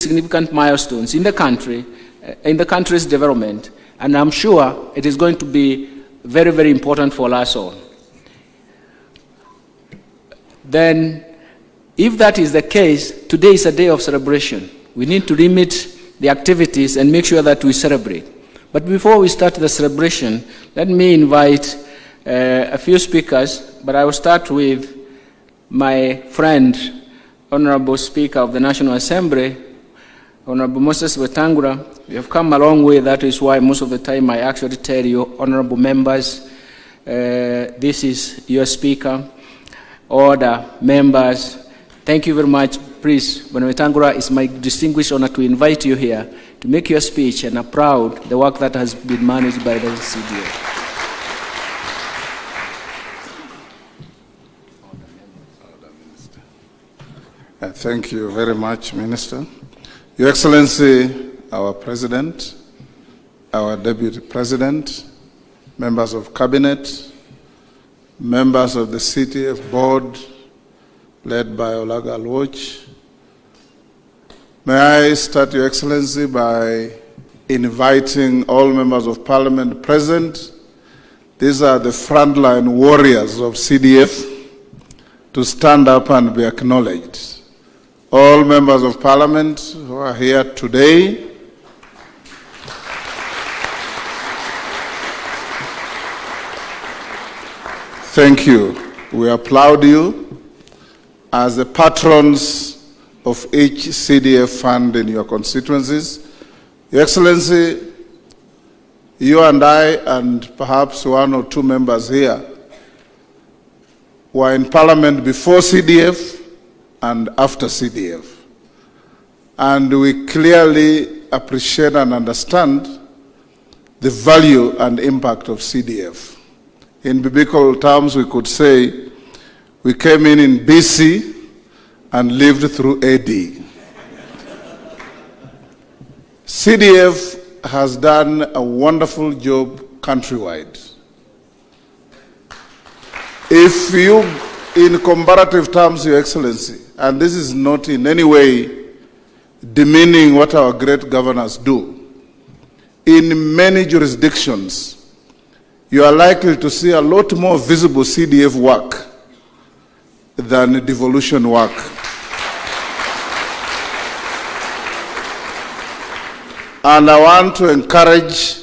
significant milestones in the country, in the country's development, and I'm sure it is going to be very, very important for us all. Then, if that is the case, today is a day of celebration. We need to limit the activities and make sure that we celebrate. But before we start the celebration, let me invite a few speakers, but I will start with my friend, Honorable Speaker of the National Assembly, Honorable Moses Wetangula. We have come a long way. That is why most of the time I actually tell you, honorable members, this is your speaker. Order, members, thank you very much. Please, Honorable Wetangula, it's my distinguished honor to invite you here to make your speech and applaud the work that has been managed by the CDF. Thank you very much, Minister. Your Excellency, our President, our Deputy President, members of Cabinet, members of the CTF Board, led by Olaga Alwoch. May I start, Your Excellency, by inviting all members of Parliament present. These are the frontline warriors of CDF to stand up and be acknowledged. All members of Parliament who are here today, thank you. We applaud you as the patrons of each CDF fund in your constituencies. Your Excellency, you and I, and perhaps one or two members here, were in Parliament before CDF and after CDF. And we clearly appreciate and understand the value and impact of CDF. In biblical terms, we could say we came in BC and lived through AD. CDF has done a wonderful job countrywide. If you, in comparative terms, Your Excellency, and this is not in any way demeaning what our great governors do, in many jurisdictions, you are likely to see a lot more visible CDF work than devolution work. And I want to encourage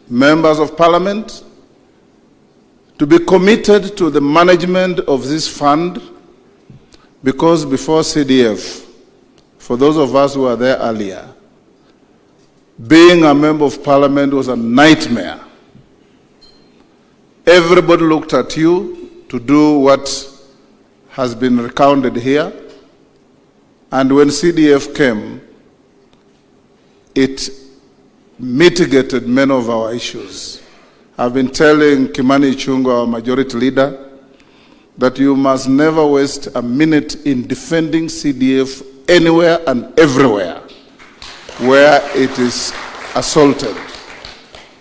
members of Parliament to be committed to the management of this fund, because before CDF, for those of us who were there earlier, being a member of Parliament was a nightmare. Everybody looked at you to do what has been recounted here, and when CDF came, it mitigated many of our issues. I've been telling Kimani Ichung'wah, our majority leader, that you must never waste a minute in defending CDF anywhere and everywhere where it is assaulted.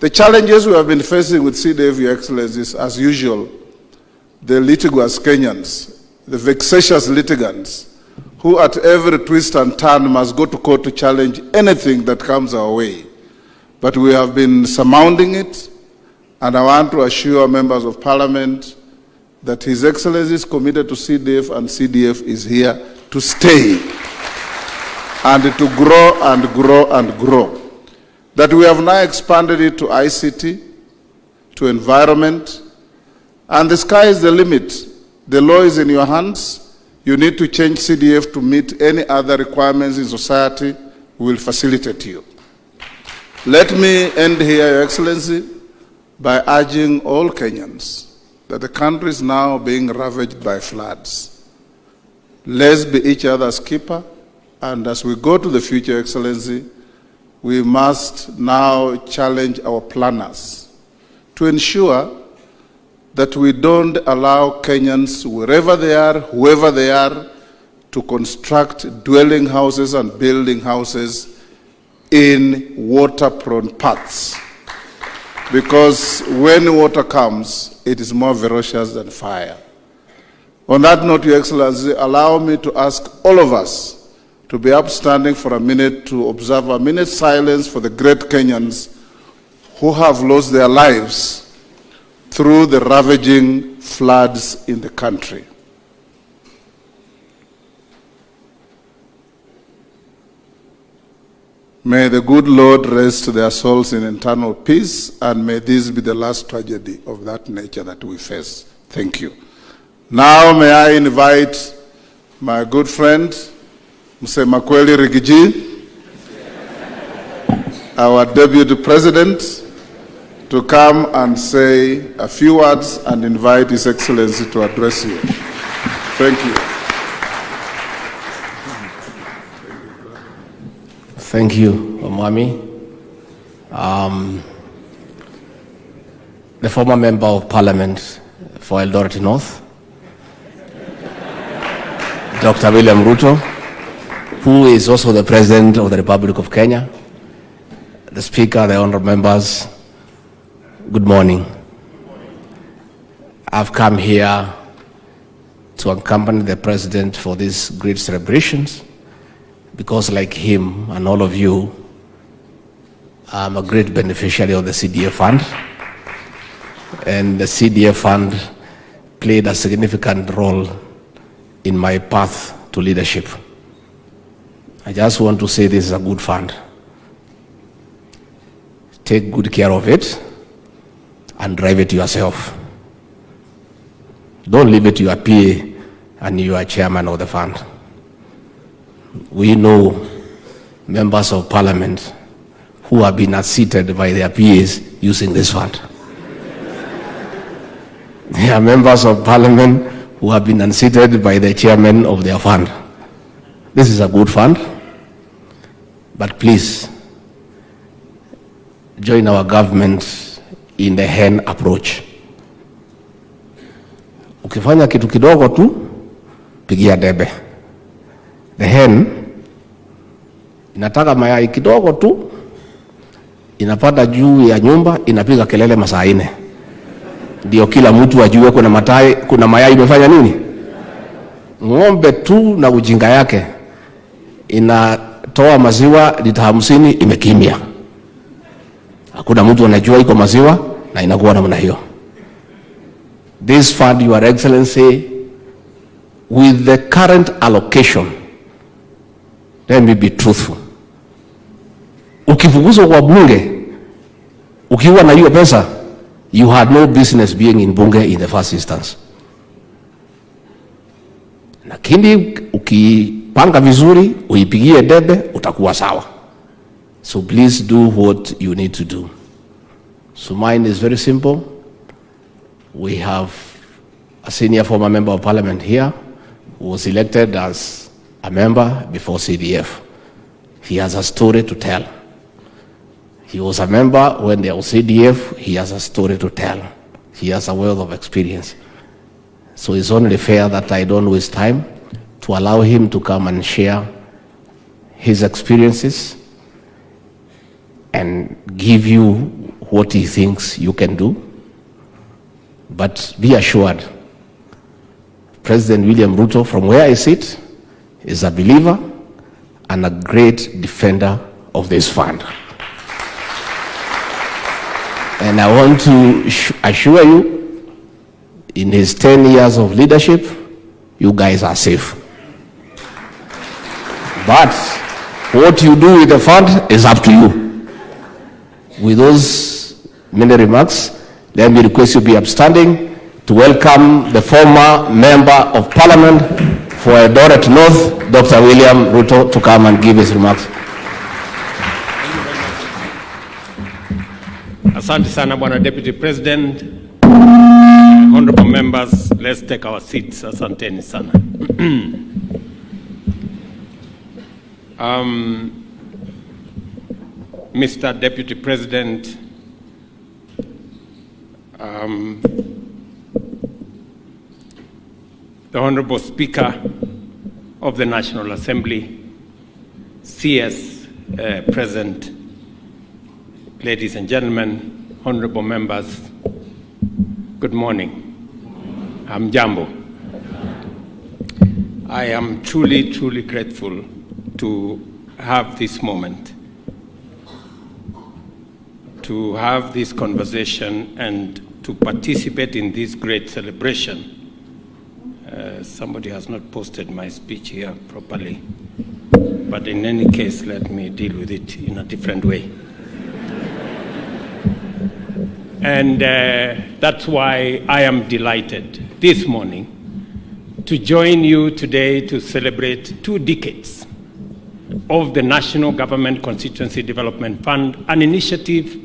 The challenges we have been facing with CDF, Your Excellency, is, as usual, the litigious Kenyans, the vexatious litigants, who at every twist and turn must go to court to challenge anything that comes our way. But we have been surmounting it, and I want to assure members of Parliament that His Excellency is committed to CDF, and CDF is here to stay and to grow and grow and grow. That we have now expanded it to ICT, to environment, and the sky is the limit. The law is in your hands. You need to change CDF to meet any other requirements in society. We will facilitate you. Let me end here, Your Excellency, by urging all Kenyans that the country is now being ravaged by floods. Let's be each other's keeper, and as we go to the future, Your Excellency, we must now challenge our planners to ensure that we don't allow Kenyans, wherever they are, whoever they are, to construct dwelling houses and building houses in water-prone paths. Because when water comes, it is more ferocious than fire. On that note, Your Excellency, allow me to ask all of us to be upstanding for a minute to observe a minute silence for the great Kenyans who have lost their lives through the ravaging floods in the country. May the good Lord rest their souls in eternal peace, and may this be the last tragedy of that nature that we face. Thank you. Now may I invite my good friend, Mse Makwely Rigiji, our Deputy President, to come and say a few words and invite His Excellency to address you. Thank you. Thank you, Omwami. The former Member of Parliament for Eldoret North, Dr. William RUTO, who is also the President of the Republic of Kenya, the Speaker, the honorable members, good morning. I've come here to accompany the President for these great celebrations because, like him and all of you, I'm a great beneficiary of the CDF fund. And the CDF fund played a significant role in my path to leadership. I just want to say this is a good fund. Take good care of it and drive it yourself. Don't leave it to your PA and you are chairman of the fund. We know members of parliament who have been unseated by their PAs using this fund. There are members of parliament who have been unseated by the chairman of their fund. This is a good fund, but please join our government in the hen approach. Ukifanya kitu kidogo tu, pigia debe. The hen inataka mayai kidogo tu, inapanda juu ya nyumba, inapiga kelele masaa 4. Ndio kila mtu ajue kuna mayai imefanya nini? Ng'ombe tu na ujinga yake inatoa maziwa lita 50, imekimia. Hakuna mtu anajua iko maziwa na inakuwa namna hiyo. This fund, Your Excellency, with the current allocation, let me be truthful. Ukifukuzwa kwa bunge, ukiwa na hiyo pesa, you had no business being in bunge in the first instance. Lakini ukipanga vizuri, uipigie debe, utakuwa sawa. So please do what you need to do. So mine is very simple. We have a senior former member of parliament here who was elected as a member before CDF. He has a story to tell. He was a member when there was CDF. He has a story to tell. He has a wealth of experience. So it's only fair that I don't waste time to allow him to come and share his experiences and give you what he thinks you can do. But be assured, President William RUTO, from where I sit, is a believer and a great defender of this fund. And I want to assure you, in his 10 years of leadership, you guys are safe. But what you do with the fund is up to you. With those many remarks, let me request you be upstanding to welcome the former Member of Parliament for Eldoret North, Dr. William RUTO, to come and give his remarks. Asante sana, Bwana Deputy President. Honorable members, let's take our seats. Asanteni sana. Mr. Deputy President, the Honorable Speaker of the National Assembly, CS present, ladies and gentlemen, honorable members, good morning. I'm Jambo. I am truly, truly grateful to have this moment, to have this conversation and to participate in this great celebration. Somebody has not posted my speech here properly, but in any case, let me deal with it in a different way. And that's why I am delighted this morning to join you today to celebrate 2 decades of the National Government Constituency Development Fund, an initiative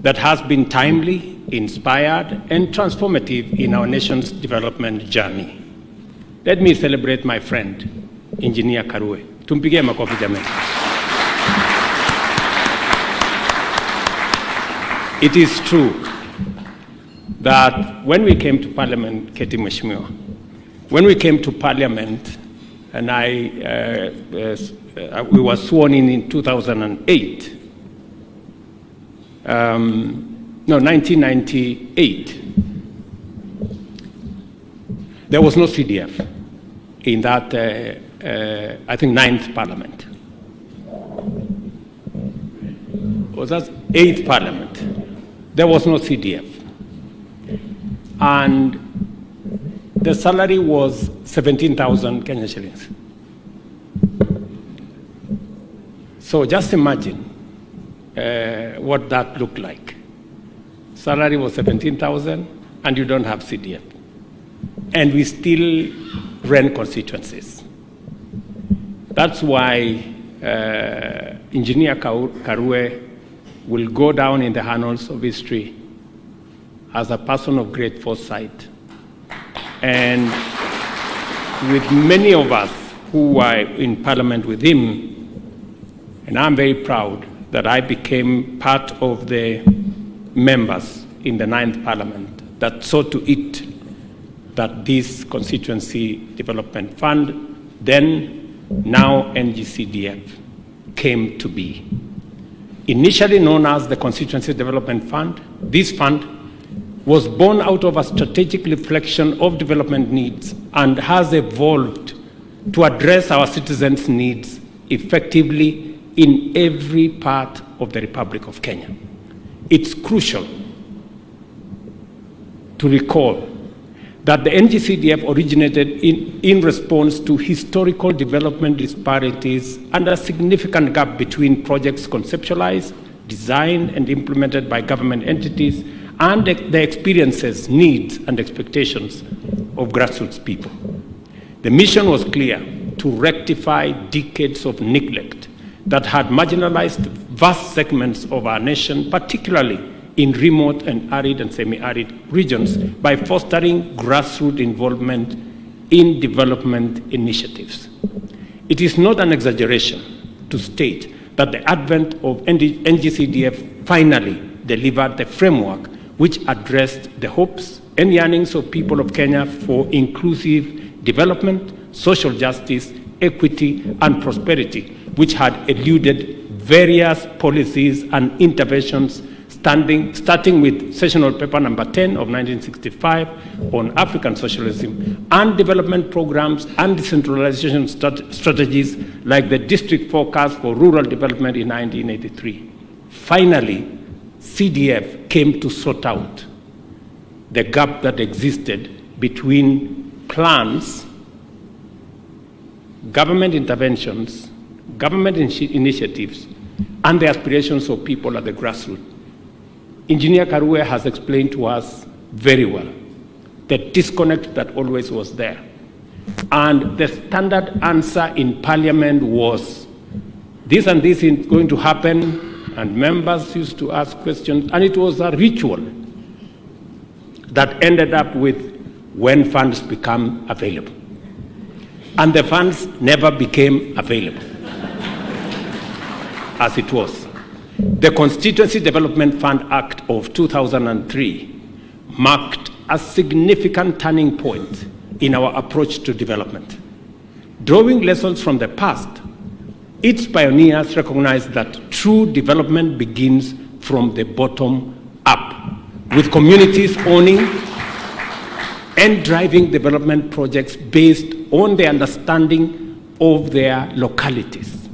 that has been timely, inspired, and transformative in our nation's development journey. Let me celebrate my friend, Engineer Karue. Tumpigie makofi jamani. It is true that when we came to Parliament, Keti Mheshimiwa, when we came to Parliament, and we were sworn in 2008, 1998, there was no CDF in that, I think, 9th Parliament. Was that 8th Parliament? There was no CDF. And the salary was 17,000 Kenyan shillings. So just imagine what that looked like. Salary was 17,000 and you don't have CDF. And we still ran constituencies. That's why Engineer Karue will go down in the annals of history as a person of great foresight. And with many of us who were in Parliament with him, and I'm very proud that I became part of the members in the 9th Parliament that saw to it that this Constituency Development Fund, then now NGCDF, came to be. Initially known as the Constituency Development Fund, this fund was born out of a strategic reflection of development needs and has evolved to address our citizens' needs effectively in every part of the Republic of Kenya. It's crucial to recall that the NGCDF originated in response to historical development disparities and a significant gap between projects conceptualized, designed, and implemented by government entities and the experiences, needs, and expectations of grassroots people. The mission was clear: to rectify decades of neglect that had marginalized vast segments of our nation, particularly in remote and arid and semi-arid regions, by fostering grassroots involvement in development initiatives. It is not an exaggeration to state that the advent of NGCDF finally delivered the framework which addressed the hopes and yearnings of people of Kenya for inclusive development, social justice, equity, and prosperity, which had eluded various policies and interventions starting with Sessional Paper Number 10 of 1965 on African socialism, and development programs and decentralization strategies like the District Forecast for Rural Development in 1983. Finally, CDF came to sort out the gap that existed between plans, government interventions, government initiatives, and the aspirations of people at the grassroots. Engineer Karue has explained to us very well the disconnect that always was there. And the standard answer in Parliament was, this and this is going to happen, and members used to ask questions, and it was a ritual that ended up with when funds become available. And the funds never became available as it was. The Constituency Development Fund Act of 2003 marked a significant turning point in our approach to development. Drawing lessons from the past, its pioneers recognized that true development begins from the bottom up, with communities owning and driving development projects based on the understanding of their localities.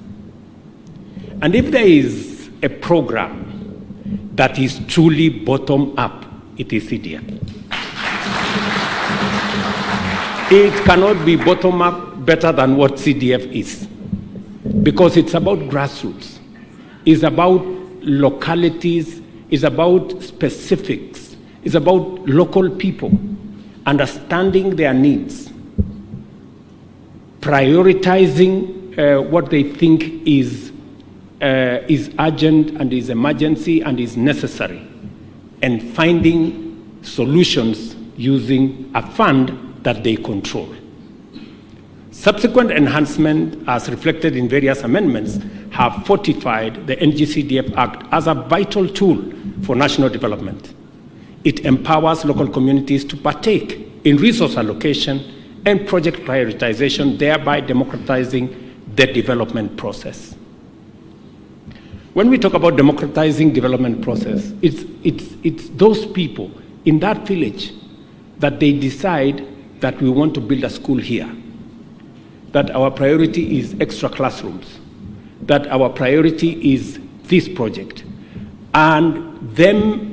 And if there is a program that is truly bottom-up, it is CDF. It cannot be bottom-up better than what CDF is, because it's about grassroots. It's about localities. It's about specifics. It's about local people understanding their needs, prioritizing what they think is urgent and is emergency and is necessary, and finding solutions using a fund that they control. Subsequent enhancement, as reflected in various amendments, have fortified the NGCDF Act as a vital tool for national development. It empowers local communities to partake in resource allocation and project prioritization, thereby democratizing the development process. When we talk about democratizing development process, it's those people in that village that they decide that we want to build a school here, that our priority is extra classrooms, that our priority is this project, and them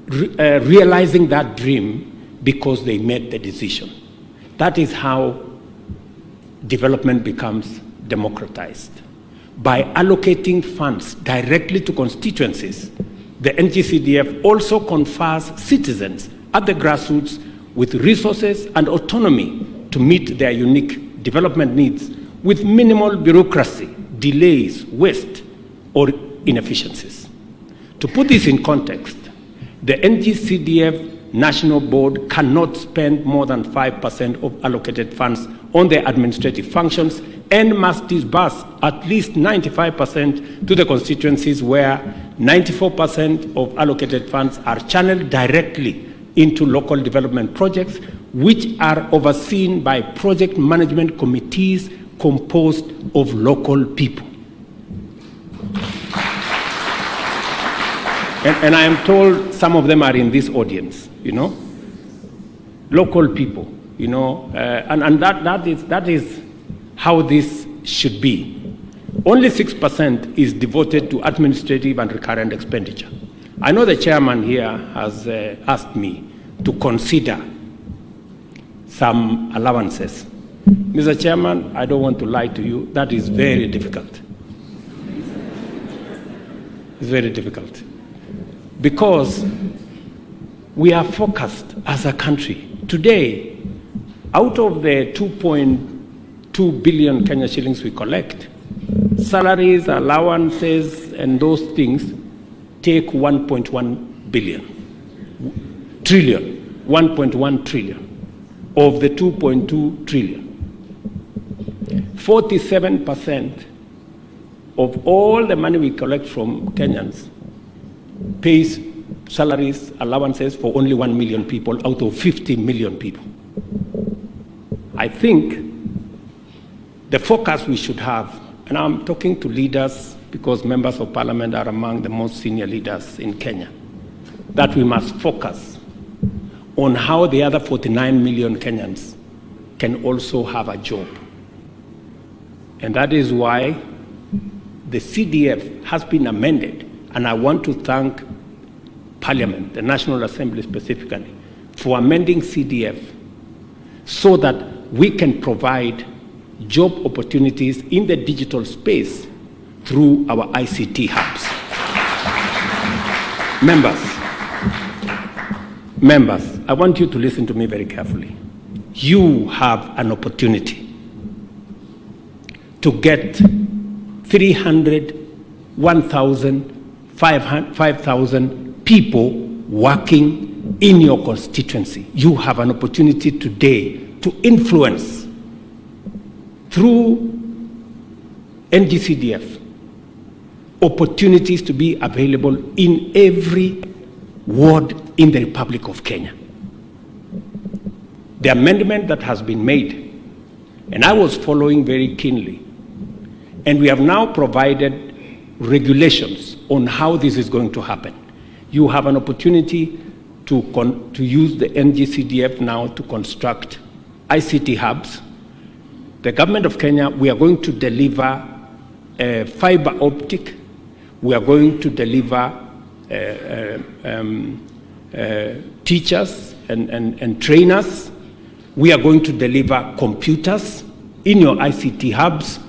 realizing that dream because they made the decision. That is how development becomes democratized. By allocating funds directly to constituencies, the NGCDF also confers citizens at the grassroots with resources and autonomy to meet their unique development needs with minimal bureaucracy, delays, waste, or inefficiencies. To put this in context, the NGCDF National Board cannot spend more than 5% of allocated funds on their administrative functions and must disburse at least 95% to the constituencies, where 94% of allocated funds are channeled directly into local development projects, which are overseen by project management committees composed of local people. And I am told some of them are in this audience, you know, local people, you know, and that is how this should be. Only 6% is devoted to administrative and recurrent expenditure. I know the chairman here has asked me to consider some allowances. Mr. Chairman, I don't want to lie to you, that is very difficult. It's very difficult. Because we are focused as a country. Today, out of the 2.2 billion Kenya shillings we collect, salaries, allowances, and those things take 1.1 billion. Trillion. 1.1 trillion of the 2.2 trillion. 47% of all the money we collect from Kenyans pays salaries, allowances for only 1 million people out of 50 million people. I think the focus we should have, and I'm talking to leaders because members of parliament are among the most senior leaders in Kenya, that we must focus on how the other 49 million Kenyans can also have a job. And that is why the CDF has been amended, and I want to thank Parliament, the National Assembly specifically, for amending CDF so that we can provide job opportunities in the digital space through our ICT hubs. Members, I want you to listen to me very carefully. You have an opportunity to get 300, 1,000, 5,000 people working in your constituency. You have an opportunity today to influence through NGCDF opportunities to be available in every ward in the Republic of Kenya. The amendment that has been made, and I was following very keenly, and we have now provided regulations on how this is going to happen. You have an opportunity to use the NGCDF now to construct ICT hubs. The government of Kenya, we are going to deliver fiber optic. We are going to deliver teachers and trainers. We are going to deliver computers in your ICT hubs,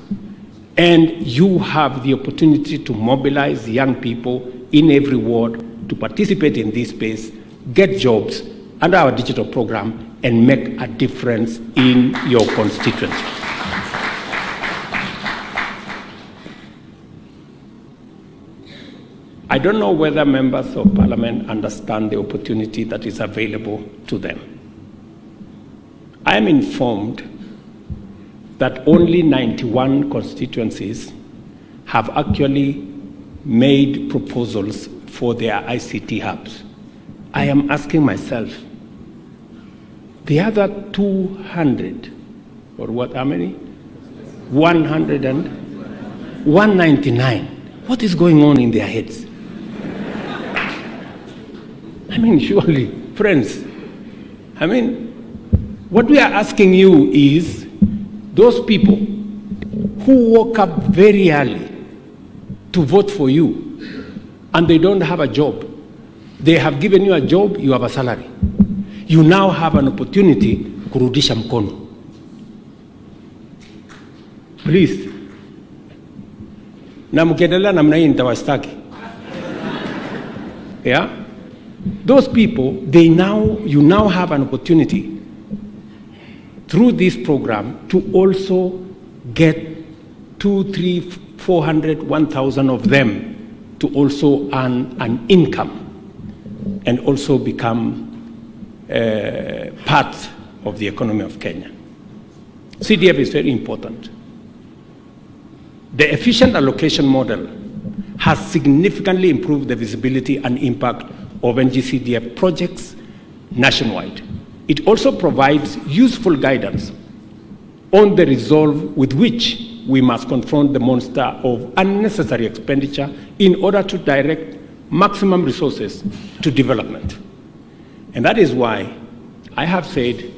and you have the opportunity to mobilize young people in every ward to participate in this space, get jobs under our digital program, and make a difference in your constituency. I don't know whether members of parliament understand the opportunity that is available to them. I am informed that only 91 constituencies have actually made proposals for their ICT hubs. I am asking myself, the other 200, or what, how many? 199. What is going on in their heads? I mean, surely, friends, I mean, what we are asking you is those people who woke up very early to vote for you and they don't have a job. They have given you a job, you have a salary. You now have an opportunity kurudisha mkono. Please. Na mkiendelea namna hii nitawashtaki. Yeah? Those people, you now have an opportunity through this program to also get 200, 300, 400, 1,000 of them to also earn an income and also become part of the economy of Kenya. CDF is very important. The efficient allocation model has significantly improved the visibility and impact of NGCDF projects nationwide. It also provides useful guidance on the resolve with which we must confront the monster of unnecessary expenditure in order to direct maximum resources to development. And that is why I have said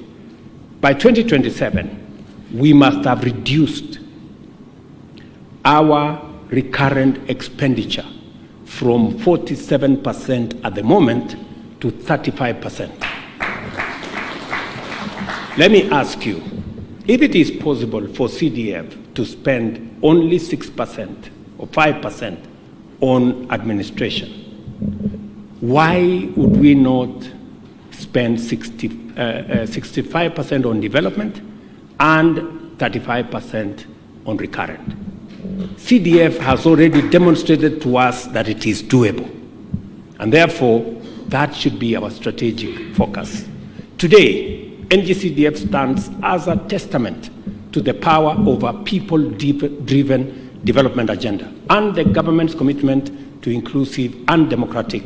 by 2027, we must have reduced our recurrent expenditure from 47% at the moment to 35%. Let me ask you, if it is possible for CDF to spend only 6% or 5% on administration, why would we not spend 65% on development and 35% on recurrent? CDF has already demonstrated to us that it is doable, and therefore that should be our strategic focus. Today, NGCDF stands as a testament to the power of a people-driven development agenda and the government's commitment to inclusive and democratic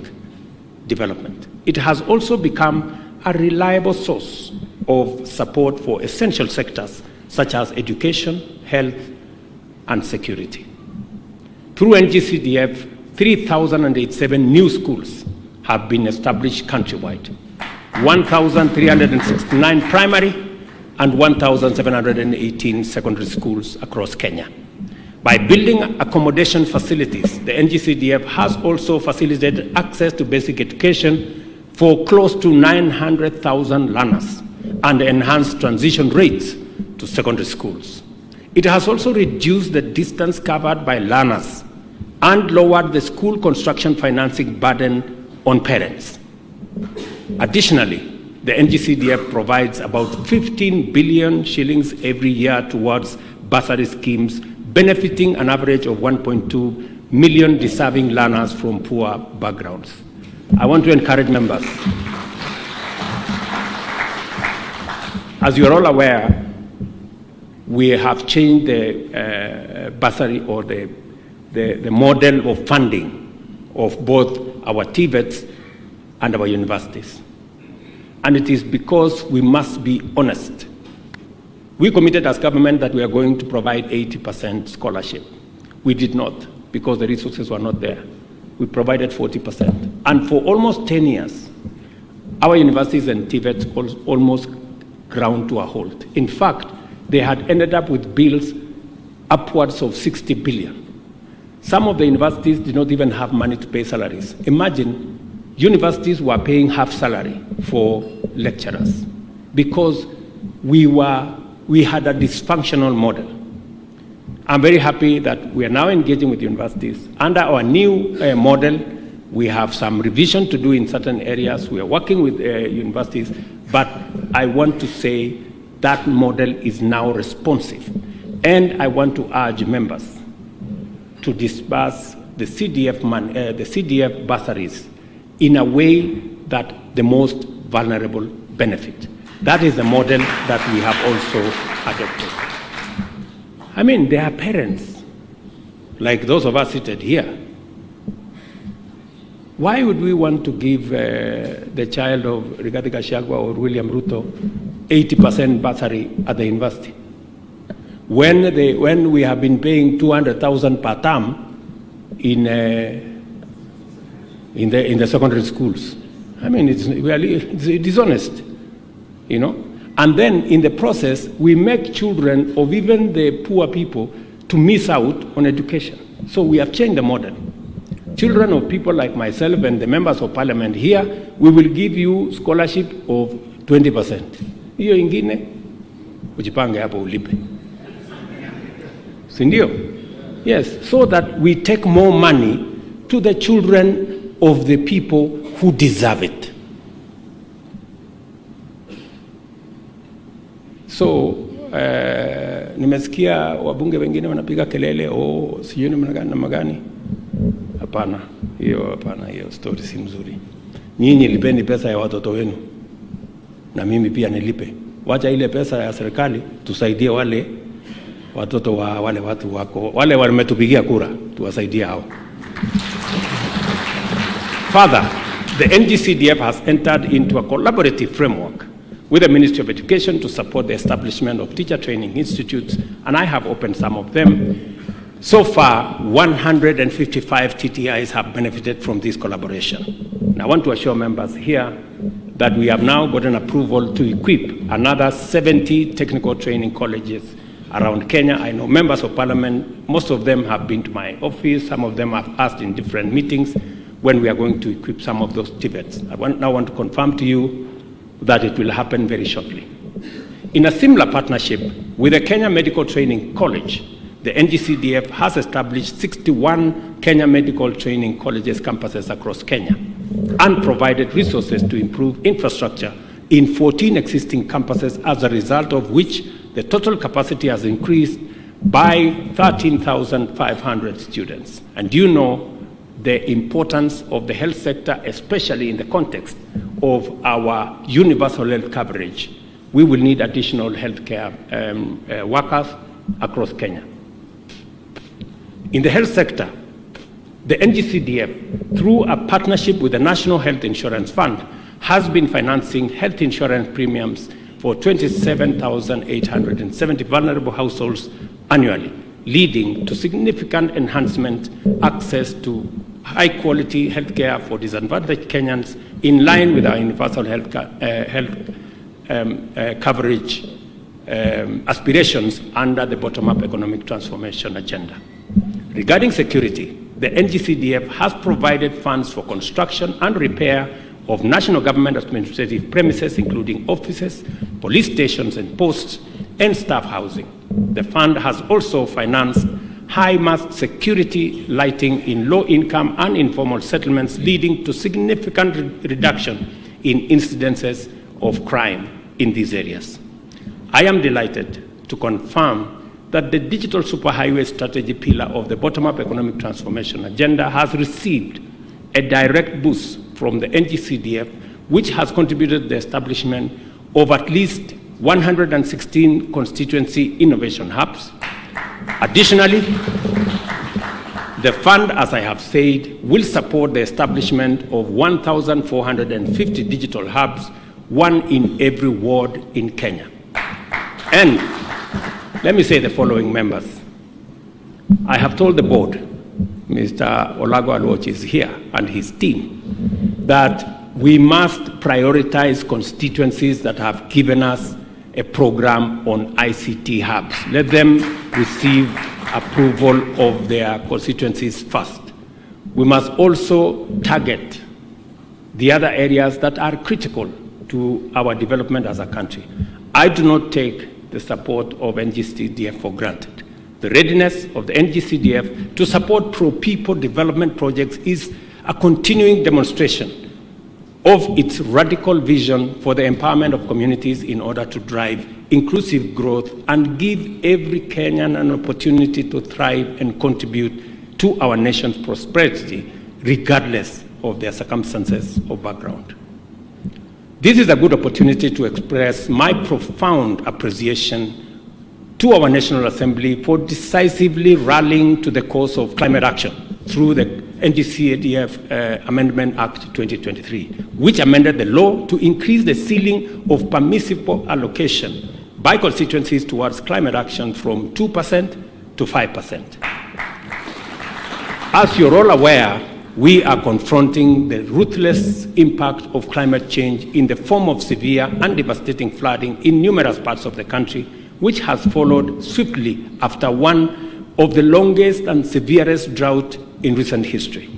development. It has also become a reliable source of support for essential sectors such as education, health, and security. Through NGCDF, 3,087 new schools have been established countrywide, 1,369 primary and 1,718 secondary schools across Kenya. By building accommodation facilities, the NGCDF has also facilitated access to basic education for close to 900,000 learners and enhanced transition rates to secondary schools. It has also reduced the distance covered by learners and lowered the school construction financing burden on parents. Additionally, the NGCDF provides about 15 billion shillings every year towards bursary schemes, benefiting an average of 1.2 million deserving learners from poor backgrounds. I want to encourage members. As you are all aware, we have changed the bursary or the model of funding of both our TVETs and our universities. And it is because we must be honest. We committed as government that we are going to provide 80% scholarship. We did not, because the resources were not there. We provided 40%. And for almost 10 years, our universities and TVETs almost ground to a halt. In fact, they had ended up with bills upwards of 60 billion. Some of the universities did not even have money to pay salaries. Imagine universities were paying half salary for lecturers because we had a dysfunctional model. I'm very happy that we are now engaging with universities. Under our new model, we have some revision to do in certain areas. We are working with universities, but I want to say that model is now responsive. And I want to urge members to disburse the CDF bursaries in a way that the most vulnerable benefit. That is the model that we have also adopted. I mean, there are parents, like those of us seated here. Why would we want to give the child of Rigathi Gachagua or William Ruto 80% bursary at the university? When we have been paying 200,000 per term in the secondary schools. I mean, it's dishonest, you know. And then in the process, we make children of even the poor people to miss out on education. So we have changed the model. Children of people like myself and the members of parliament here, we will give you scholarship of 20%. Hiyo ingine, ujipange hapo ulipe. Sindio? Yes, so that we take more money to the children of the people who deserve it. So, nimesikia wabunge wengine wanapiga kelele, sijui namna gani. Hapana, hiyo story si mzuri. Nyinyi lipeni pesa ya watoto wenu, na mimi pia nilipe. Wacha ile pesa ya serikali, tusaidie wale watoto wa wale watu wako, wale wametupigia kura, tuwasaidie hao. Further, the NGCDF has entered into a collaborative framework with the Ministry of Education to support the establishment of teacher training institutes, and I have opened some of them. So far, 155 TTIs have benefited from this collaboration. And I want to assure members here that we have now gotten approval to equip another 70 technical training colleges around Kenya. I know members of parliament, most of them have been to my office, some of them have asked in different meetings when we are going to equip some of those TVETs. I now want to confirm to you that it will happen very shortly. In a similar partnership with the Kenya Medical Training College, the NGCDF has established 61 Kenya Medical Training Colleges campuses across Kenya and provided resources to improve infrastructure in 14 existing campuses, as a result of which the total capacity has increased by 13,500 students. And you know the importance of the health sector, especially in the context of our universal health coverage. We will need additional healthcare workers across Kenya. In the health sector, the NGCDF, through a partnership with the National Health Insurance Fund, has been financing health insurance premiums for 27,870 vulnerable households annually, leading to significant enhancement access to high-quality healthcare for disadvantaged Kenyans, in line with our universal health coverage aspirations under the bottom-up economic transformation agenda. Regarding security, the NGCDF has provided funds for construction and repair of national government administrative premises, including offices, police stations and posts, and staff housing. The fund has also financed high-mast security lighting in low-income and informal settlements, leading to significant reduction in incidences of crime in these areas. I am delighted to confirm that the digital superhighway strategy pillar of the bottom-up economic transformation agenda has received a direct boost from the NGCDF, which has contributed to the establishment of at least 116 constituency innovation hubs. Additionally, the fund, as I have said, will support the establishment of 1,450 digital hubs, one in every ward in Kenya. And let me say the following, members. I have told the board, Mr. Olago Aluoch is here, and his team, that we must prioritize constituencies that have given us a program on ICT hubs. Let them receive approval of their constituencies first. We must also target the other areas that are critical to our development as a country. I do not take the support of NGCDF for granted. The readiness of the NGCDF to support pro-people development projects is a continuing demonstration of its radical vision for the empowerment of communities in order to drive inclusive growth and give every Kenyan an opportunity to thrive and contribute to our nation's prosperity, regardless of their circumstances or background. This is a good opportunity to express my profound appreciation to our National Assembly for decisively rallying to the cause of climate action through the NGCDF Amendment Act 2023, which amended the law to increase the ceiling of permissible allocation by constituencies towards climate action from 2% to 5%. As you're all aware, we are confronting the ruthless impact of climate change in the form of severe and devastating flooding in numerous parts of the country, which has followed swiftly after one of the longest and severest drought in recent history.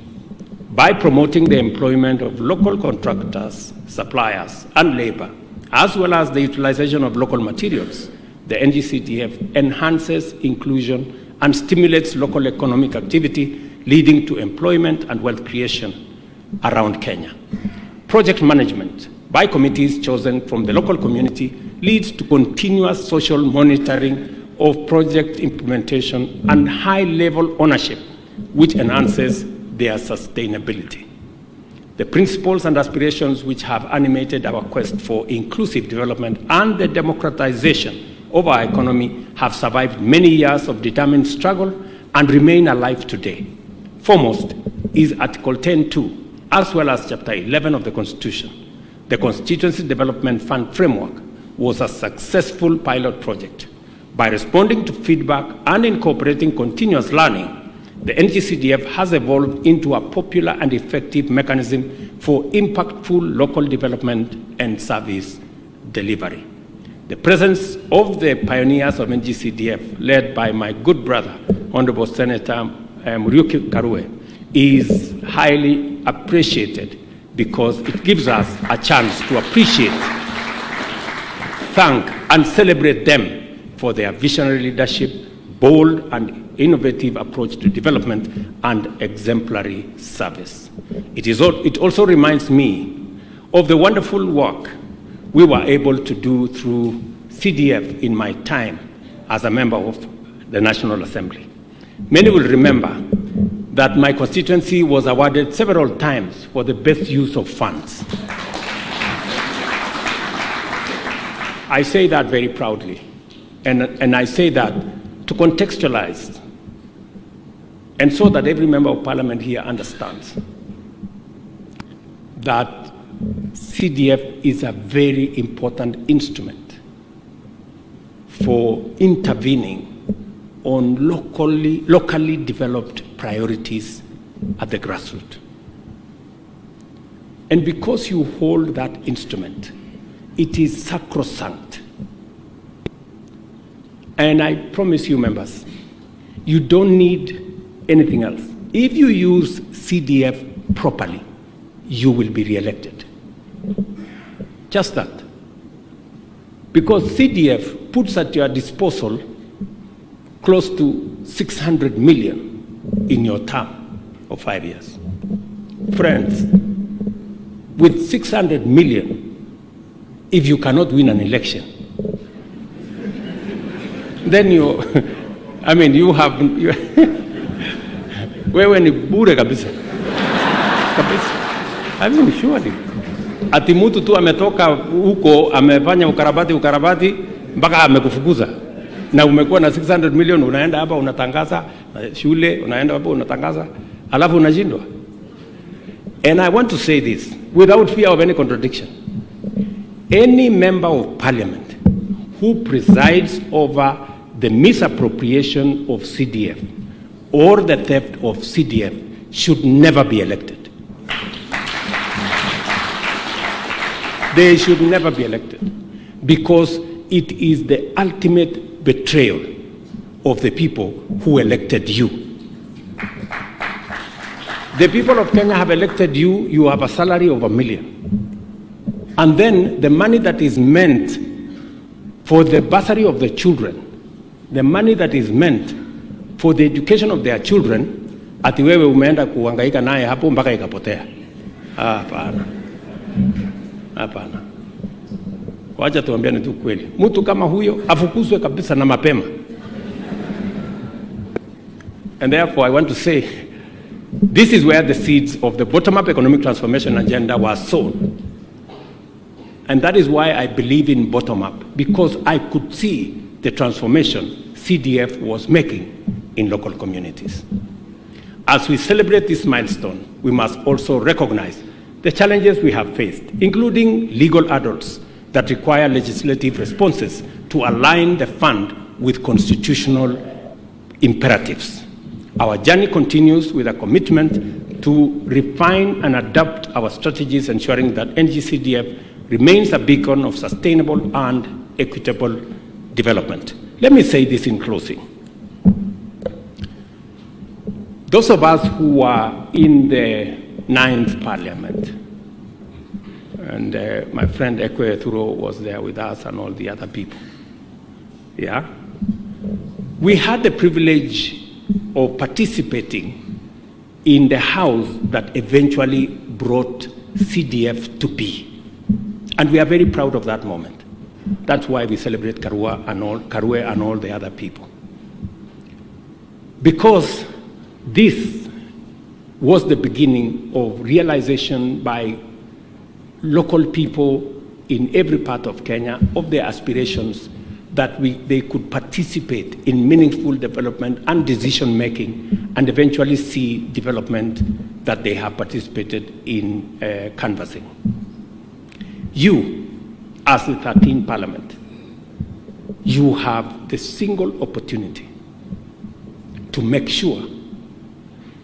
By promoting the employment of local contractors, suppliers, and labor, as well as the utilization of local materials, the NGCDF enhances inclusion and stimulates local economic activity, leading to employment and wealth creation around Kenya. Project management by committees chosen from the local community leads to continuous social monitoring of project implementation and high-level ownership, which enhances their sustainability. The principles and aspirations which have animated our quest for inclusive development and the democratization of our economy have survived many years of determined struggle and remain alive today. Foremost is Article 10.2, as well as Chapter 11 of the Constitution. The Constituency Development Fund Framework was a successful pilot project. By responding to feedback and incorporating continuous learning, the NGCDF has evolved into a popular and effective mechanism for impactful local development and service delivery. The presence of the pioneers of NGCDF, led by my good brother, Honorable Senator Muriuki Karue, is highly appreciated because it gives us a chance to appreciate, thank, and celebrate them for their visionary leadership, bold and innovative approach to development, and exemplary service. It also reminds me of the wonderful work we were able to do through CDF in my time as a member of the National Assembly. Many will remember that my constituency was awarded several times for the best use of funds. I say that very proudly, and I say that to contextualize, and so that every member of parliament here understands that CDF is a very important instrument for intervening on locally developed priorities at the grassroots. And because you hold that instrument, it is sacrosanct. And I promise you, members, you don't need anything else. If you use CDF properly, you will be re-elected. Just that. Because CDF puts at your disposal close to 600 million in your term of 5 years. Friends, with 600 million, if you cannot win an election, then you have, wewe ni bure kabisa. Surely. Ati mtu tu ametoka huko, amefanya ukarabati, mpaka amekufukuza. Na umekuwa na 600 million, unaenda hapa unatangaza shule, unaenda hapa unatangaza, alafu unashindwa. And I want to say this without fear of any contradiction. Any member of parliament who presides over the misappropriation of CDF or the theft of CDF should never be elected. They should never be elected, because it is the ultimate betrayal of the people who elected you. The people of Kenya have elected you, you have a salary of $1 million. And then the money that is meant for the bursary of the children, the money that is meant for the education of their children, ati wewe umeenda kuhangaika naye hapo mpaka ikapotea. Hapana. Hapana. Wacha tuambiane tu kweli. Mtu kama huyo afukuzwe kabisa na mapema. And therefore I want to say, this is where the seeds of the bottom-up economic transformation agenda were sown. And that is why I believe in bottom-up, because I could see the transformation CDF was making in local communities. As we celebrate this milestone, we must also recognize the challenges we have faced, including legal hurdles that require legislative responses to align the fund with constitutional imperatives. Our journey continues with a commitment to refine and adapt our strategies, ensuring that NGCDF remains a beacon of sustainable and equitable development. Let me say this in closing. Those of us who are in the 9th Parliament, and my friend Ekwe Thuro was there with us and all the other people, yeah? We had the privilege of participating in the house that eventually brought CDF to be. And we are very proud of that moment. That's why we celebrate Karue and all the other people. Because this was the beginning of realization by local people in every part of Kenya of their aspirations that they could participate in meaningful development and decision-making and eventually see development that they have participated in canvassing. You, as the 13th Parliament, you have the single opportunity to make sure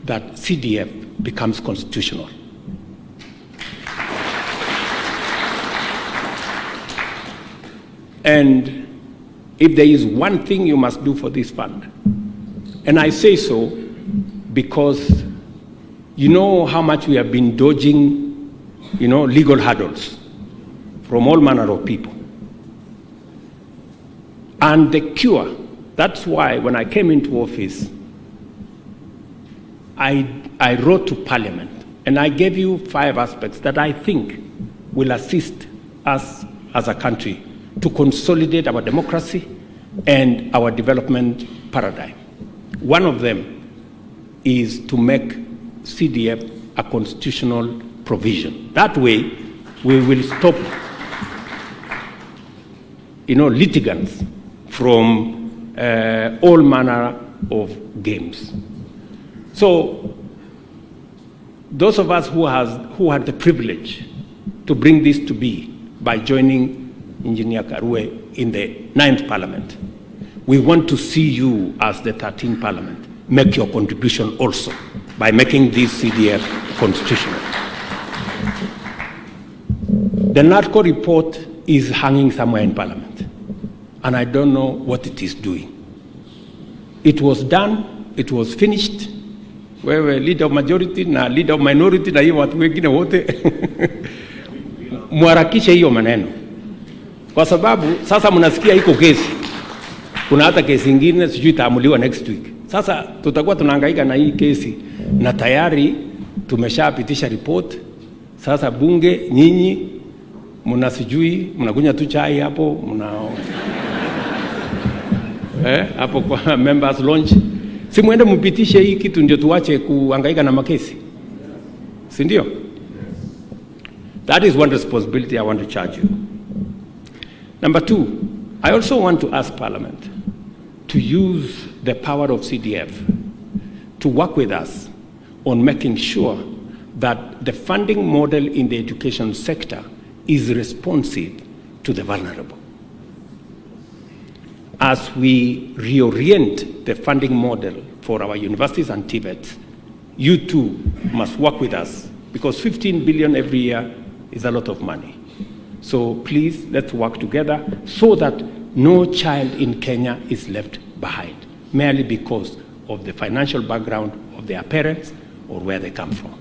that CDF becomes constitutional. And if there is one thing you must do for this fund, and I say so because you know how much we have been dodging, legal hurdles from all manner of people. And the cure, that's why when I came into office, I wrote to Parliament and I gave you 5 aspects that I think will assist us as a country to consolidate our democracy and our development paradigm. One of them is to make CDF a constitutional provision. That way, we will stop litigants from all manner of games. So, those of us who had the privilege to bring this to be by joining Engineer Karue in the 9th Parliament, we want to see you as the 13th Parliament make your contribution also by making this CDF constitutional. The NARCO report is hanging somewhere in Parliament, and I don't know what it is doing. It was done, it was finished. Wewe leader of majority na leader of minority na hiyo watu wengine wote muharakishe hiyo maneno, kwa sababu sasa mnasikia iko kesi, kuna hata kesi ingine sijui itaamuliwa next week. Sasa tutakuwa tunahangaika na hii kesi na tayari tumeshapitisha report. Sasa bunge nyinyi mnasijui mnakunya tu chai hapo hapo kwa members launch, si muende mpitishe hii kitu ndio tuache kuhangaika na makesi, si ndio? That is one responsibility I want to charge you. Number 2, I also want to ask Parliament to use the power of CDF to work with us on making sure that the funding model in the education sector is responsive to the vulnerable. As we reorient the funding model for our universities and TVETs, you too must work with us, because 15 billion every year is a lot of money. So please, let's work together so that no child in Kenya is left behind, merely because of the financial background of their parents or where they come from.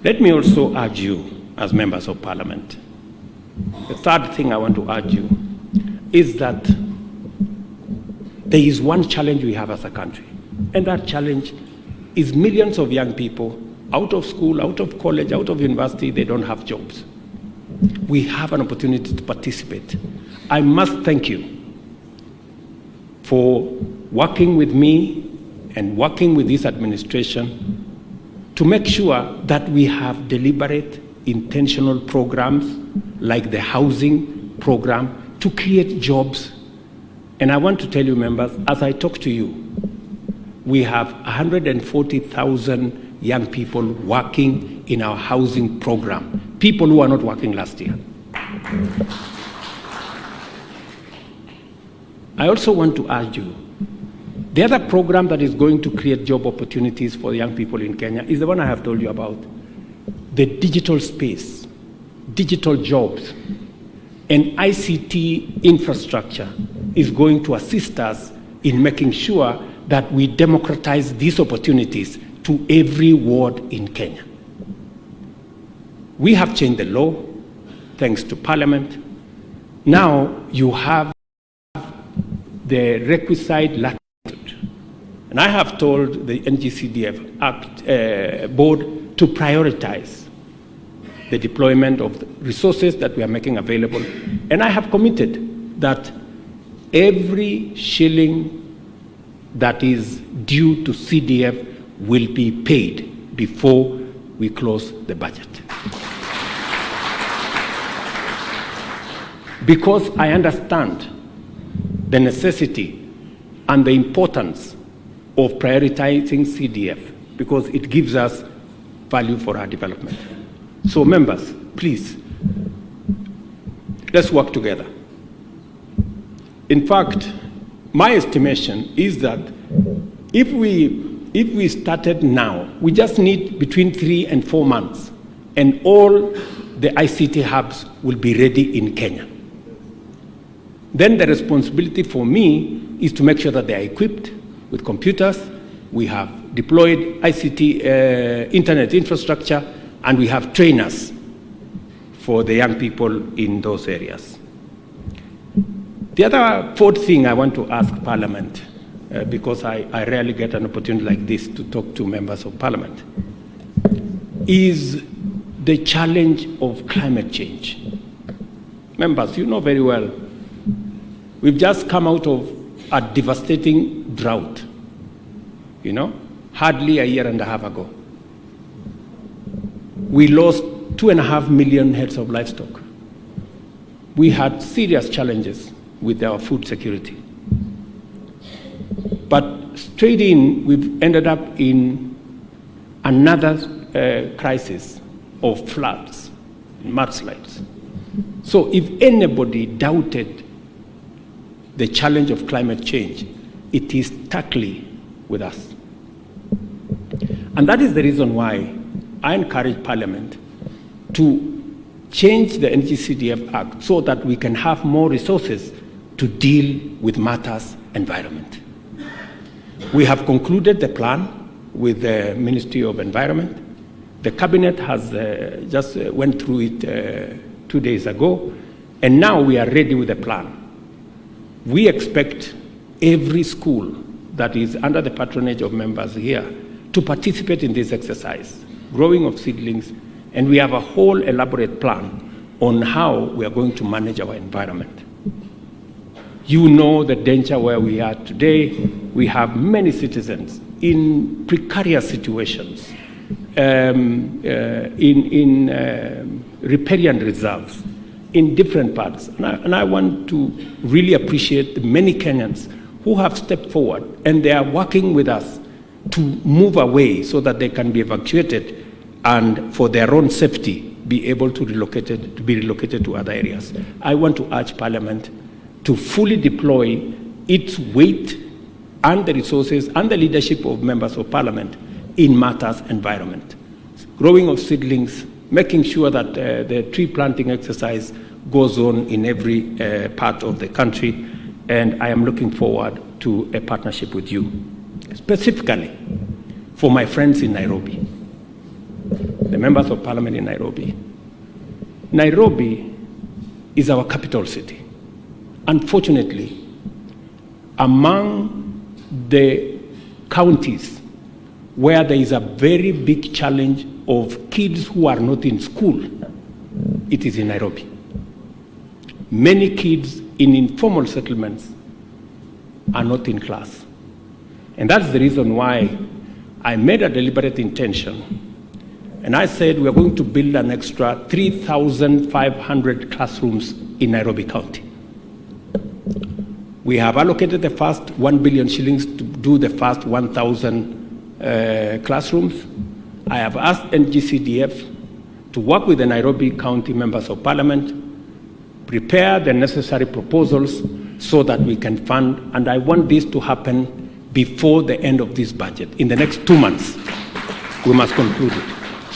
Let me also urge you, as members of parliament, the third thing I want to urge you is that there is one challenge we have as a country, and that challenge is millions of young people out of school, out of college, out of university, they don't have jobs. We have an opportunity to participate. I must thank you for working with me and working with this administration to make sure that we have deliberate, intentional programs like the housing program to create jobs. And I want to tell you, members, as I talk to you, we have 140,000 young people working in our housing program, people who are not working last year. I also want to urge you, the other program that is going to create job opportunities for young people in Kenya is the one I have told you about, the digital space, digital jobs, and ICT infrastructure is going to assist us in making sure that we democratize these opportunities to every ward in Kenya. We have changed the law, thanks to Parliament. Now you have the requisite latitude. And I have told the NGCDF board to prioritize the deployment of the resources that we are making available. And I have committed that every shilling that is due to CDF will be paid before we close the budget. Because I understand the necessity and the importance of prioritizing CDF, because it gives us value for our development. So members, please, let's work together. In fact, my estimation is that if we started now, we just need between 3 and 4 months, and all the ICT hubs will be ready in Kenya. Then the responsibility for me is to make sure that they are equipped with computers, we have deployed ICT internet infrastructure, and we have trainers for the young people in those areas. The other fourth thing I want to ask Parliament, because I rarely get an opportunity like this to talk to members of Parliament, is the challenge of climate change. Members, you know very well, we've just come out of a devastating drought, hardly a year and a half ago. We lost 2.5 million heads of livestock. We had serious challenges with our food security. But straight in, we've ended up in another crisis of floods, mudslides. So if anybody doubted the challenge of climate change, it is starkly with us. And that is the reason why I encourage Parliament to change the NGCDF Act so that we can have more resources to deal with matters environment. We have concluded the plan with the Ministry of Environment. The Cabinet has just went through it 2 days ago, and now we are ready with the plan. We expect every school that is under the patronage of members here to participate in this exercise, growing of seedlings, and we have a whole elaborate plan on how we are going to manage our environment. You know the danger where we are today. We have many citizens in precarious situations, in riparian reserves, in different parts. And I want to really appreciate the many Kenyans who have stepped forward, and they are working with us to move away so that they can be evacuated and for their own safety be able to be relocated to other areas. I want to urge Parliament to fully deploy its weight and the resources and the leadership of members of Parliament in matters environment. Growing of seedlings, making sure that the tree planting exercise goes on in every part of the country, and I am looking forward to a partnership with you, specifically for my friends in Nairobi, the members of parliament in Nairobi. Nairobi is our capital city. Unfortunately, among the counties where there is a very big challenge of kids who are not in school, it is in Nairobi. Many kids in informal settlements are not in class. And that's the reason why I made a deliberate intention. And I said we're going to build an extra 3,500 classrooms in Nairobi County. We have allocated the first 1 billion shillings to do the first 1,000 classrooms. I have asked NGCDF to work with the Nairobi County Members of Parliament, prepare the necessary proposals so that we can fund, and I want this to happen before the end of this budget. In the next 2 months, we must conclude it,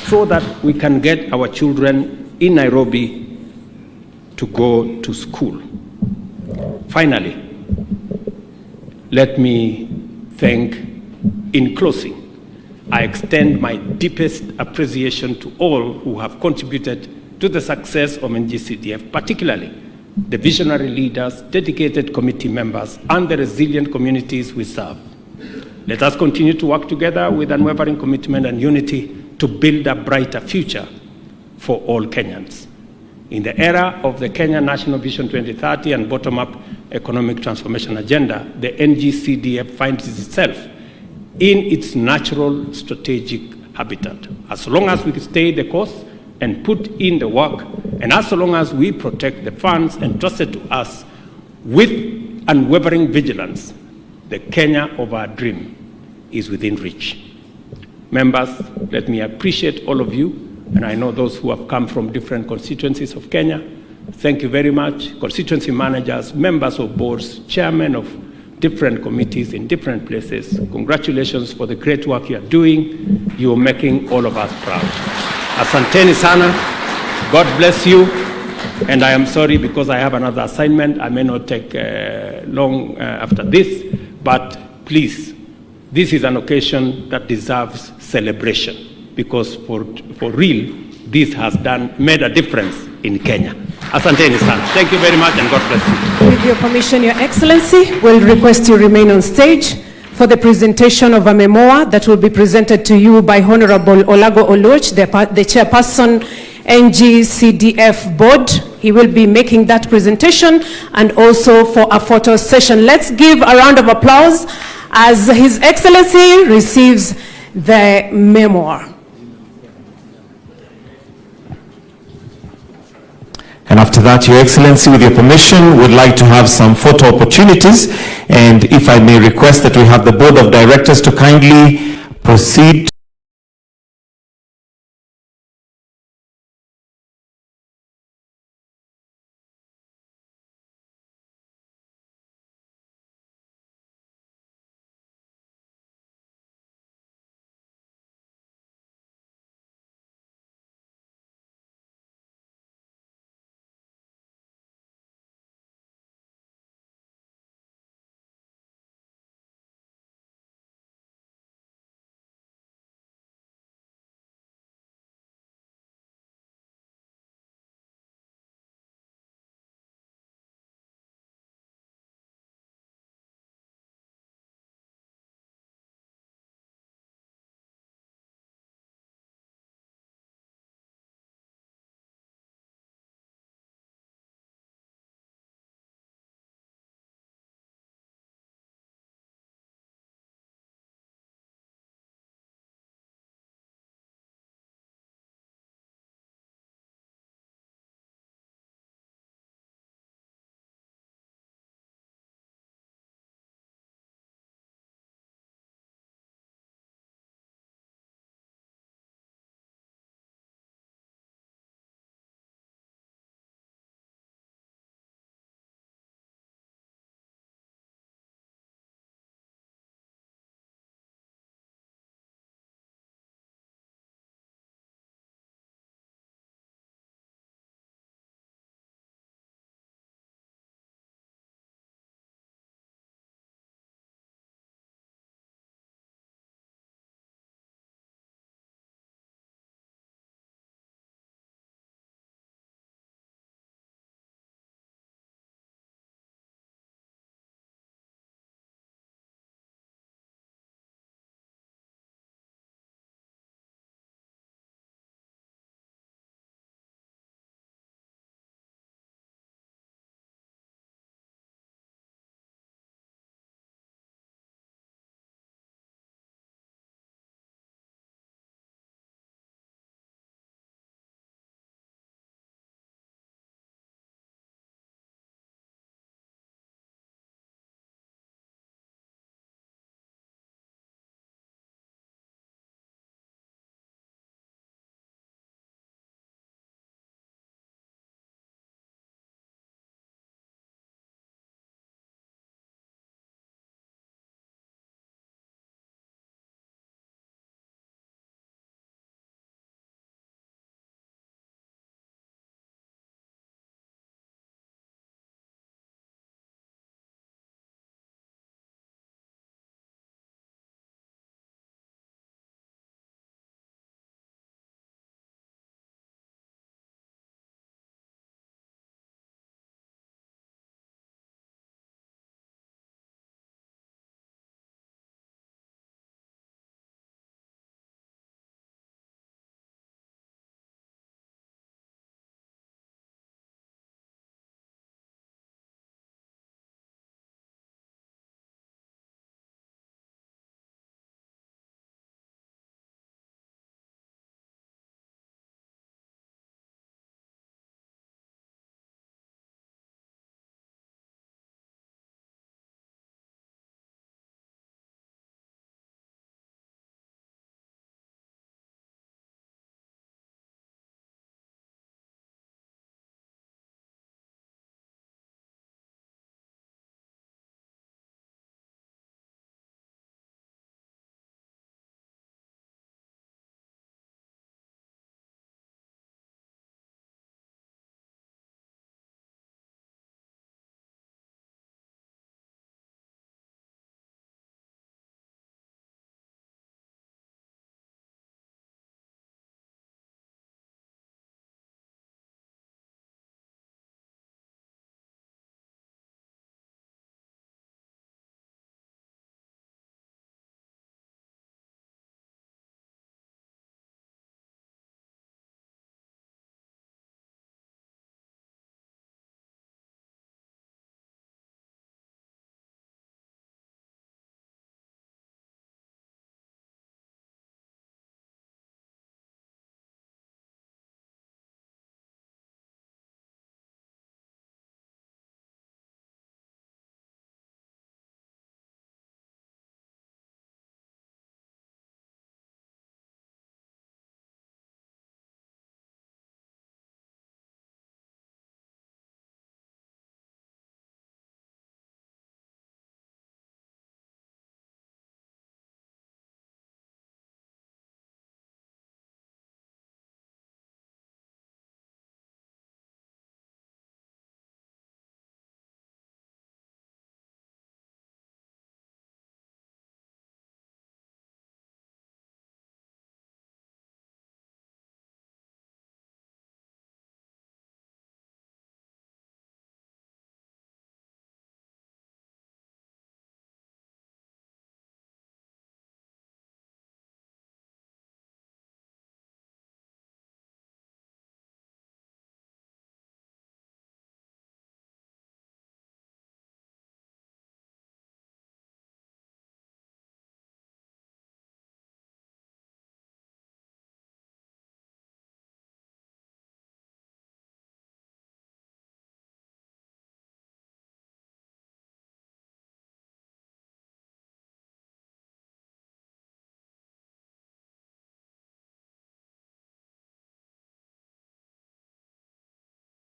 so that we can get our children in Nairobi to go to school. Finally, let me thank, in closing, I extend my deepest appreciation to all who have contributed to the success of NGCDF, particularly the visionary leaders, dedicated committee members, and the resilient communities we serve. Let us continue to work together with unwavering commitment and unity to build a brighter future for all Kenyans. In the era of the Kenya National Vision 2030 and bottom-up economic transformation agenda, the NGCDF finds itself in its natural strategic habitat. As long as we stay the course and put in the work, and as long as we protect the funds entrusted to us with unwavering vigilance, the Kenya of our dream is within reach. Members, let me appreciate all of you, and I know those who have come from different constituencies of Kenya. Thank you very much. Constituency managers, members of boards, chairmen of different committees in different places. Congratulations for the great work you are doing. You are making all of us proud. Asanteni sana. God bless you. And I am sorry because I have another assignment. I may not take long after this, but please, this is an occasion that deserves celebration, because for real, this has made a difference in Kenya. Asanteni sana. Thank you very much, and God bless you. With your permission, Your Excellency, we'll request you remain on stage for the presentation of a memoir that will be presented to you by Honorable Olago Oluoch, the chairperson, NGCDF board. He will be making that presentation, and also for a photo session. Let's give a round of applause as His Excellency receives the memoir. And after that, Your Excellency, with your permission, would like to have some photo opportunities. And if I may request that we have the Board of Directors to kindly proceed